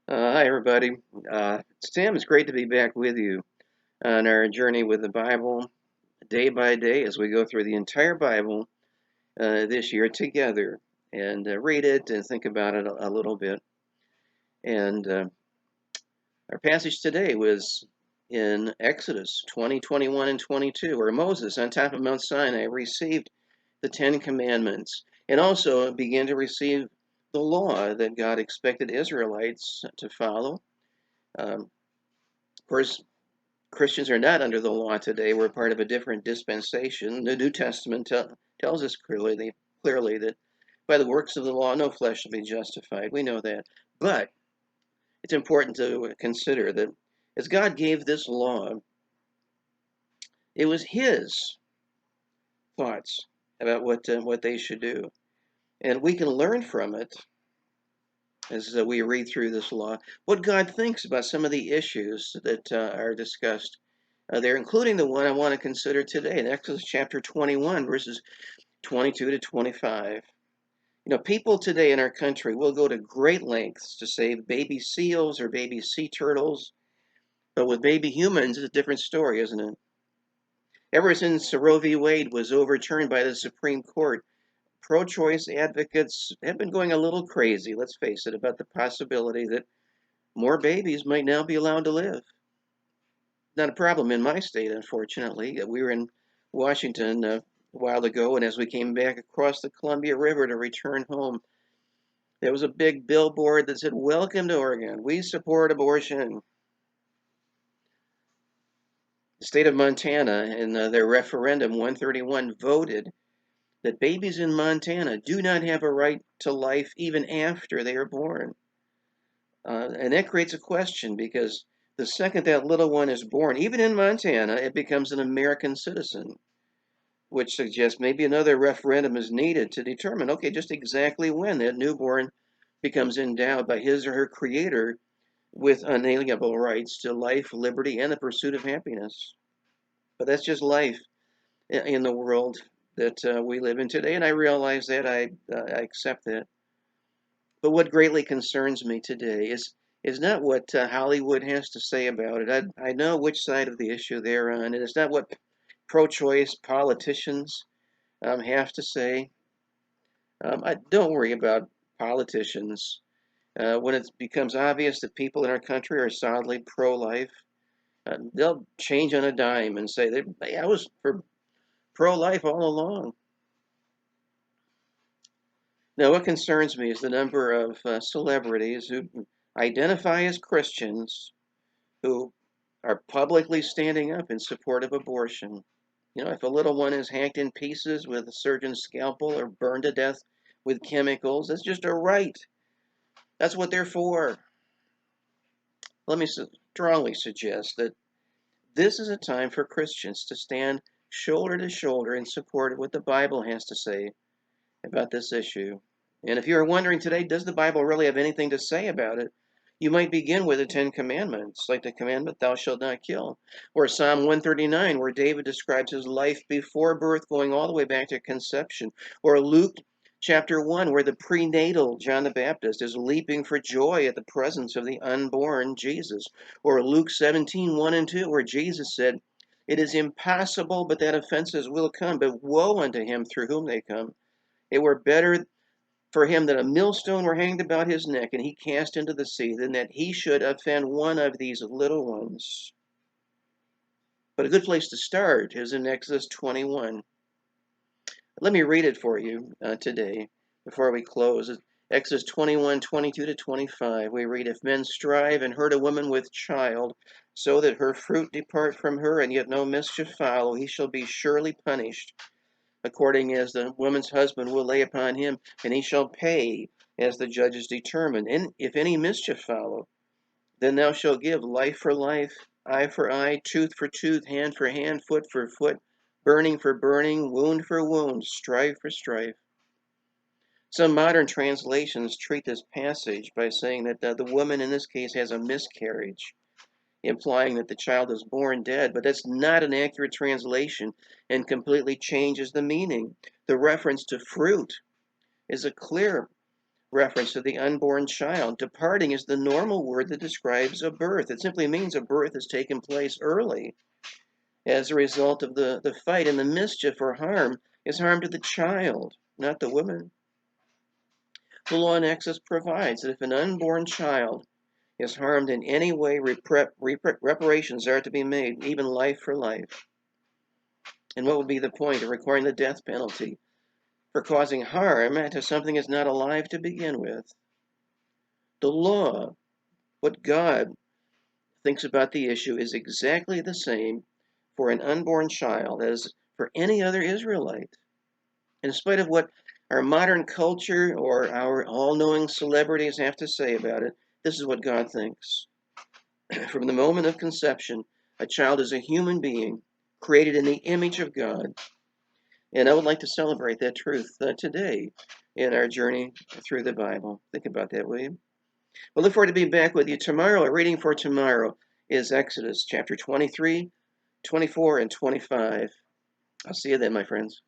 Hi, everybody. It's Tim. It's great to be back with you on our journey with the Bible day by day as we go through the entire Bible this year together and read it and think about it a little bit. And our passage today was in Exodus 20, 21, and 22, where Moses, on top of Mount Sinai, received the Ten Commandments and also began to receive the law that God expected Israelites to follow. Of course, Christians are not under the law today. We're part of a different dispensation. The New Testament tells us clearly that by the works of the law, no flesh shall be justified. We know that. But it's important to consider that as God gave this law, it was His thoughts about what they should do. And we can learn from it as we read through this law what God thinks about some of the issues that are discussed there, including the one I want to consider today in Exodus chapter 21, verses 22 to 25. People today in our country will go to great lengths to save baby seals or baby sea turtles, but with baby humans, it's a different story, isn't it? Ever since Roe v. Wade was overturned by the Supreme Court, pro choice advocates have been going a little crazy, let's face it, about the possibility that more babies might now be allowed to live. Not a problem in my state, unfortunately. We were in Washington a while ago, and as we came back across the Columbia River to return home, there was a big billboard that said, "Welcome to Oregon. We support abortion." The state of Montana, in their referendum 131, voted that babies in Montana do not have a right to life even after they are born. And that creates a question because the second that little one is born, even in Montana, it becomes an American citizen, which suggests maybe another referendum is needed to determine, okay, just exactly when that newborn becomes endowed by his or her creator with unalienable rights to life, liberty, and the pursuit of happiness. But that's just life in the world that we live in today, and I realize that. I accept that. But what greatly concerns me today is not what Hollywood has to say about it. I know which side of the issue they're on, and it's not what pro-choice politicians have to say. I don't worry about politicians when it becomes obvious that people in our country are solidly pro-life. They'll change on a dime and say, "Hey, I was for pro-life all along." Now, what concerns me is the number of celebrities who identify as Christians who are publicly standing up in support of abortion. If a little one is hacked in pieces with a surgeon's scalpel or burned to death with chemicals, that's just a right. That's what they're for. Let me strongly suggest that this is a time for Christians to stand shoulder to shoulder in support of what the Bible has to say about this issue. And if you're wondering today, does the Bible really have anything to say about it? You might begin with the Ten Commandments, like the commandment, "Thou shalt not kill," or Psalm 139, where David describes his life before birth, going all the way back to conception, or Luke chapter 1, where the prenatal John the Baptist is leaping for joy at the presence of the unborn Jesus, or Luke 17, 1 and 2, where Jesus said, "It is impossible, but that offenses will come, but woe unto him through whom they come. It were better for him that a millstone were hanged about his neck and he cast into the sea than that he should offend one of these little ones." But a good place to start is in Exodus 21. Let me read it for you today before we close. Exodus 21, 22 to 25. We read, "If men strive and hurt a woman with child, so that her fruit depart from her, and yet no mischief follow, he shall be surely punished, according as the woman's husband will lay upon him, and he shall pay as the judges determine. And if any mischief follow, then thou shalt give life for life, eye for eye, tooth for tooth, hand for hand, foot for foot, burning for burning, wound for wound, strife for strife." Some modern translations treat this passage by saying that the woman in this case has a miscarriage, implying that the child is born dead, but that's not an accurate translation and completely changes the meaning. The reference to fruit is a clear reference to the unborn child. Departing is the normal word that describes a birth. It simply means a birth has taken place early as a result of the fight, and the mischief or harm is harm to the child, not the woman. The law in Exodus provides that if an unborn child is harmed in any way, reparations are to be made, even life for life. And what would be the point of requiring the death penalty for causing harm to something that's not alive to begin with? The law, what God thinks about the issue, is exactly the same for an unborn child as for any other Israelite. In spite of what our modern culture or our all-knowing celebrities have to say about it, this is what God thinks. From the moment of conception, a child is a human being created in the image of God. And I would like to celebrate that truth today in our journey through the Bible. Think about that, will you? We'll look forward to being back with you tomorrow. Our reading for tomorrow is Exodus chapter 23, 24, and 25. I'll see you then, my friends.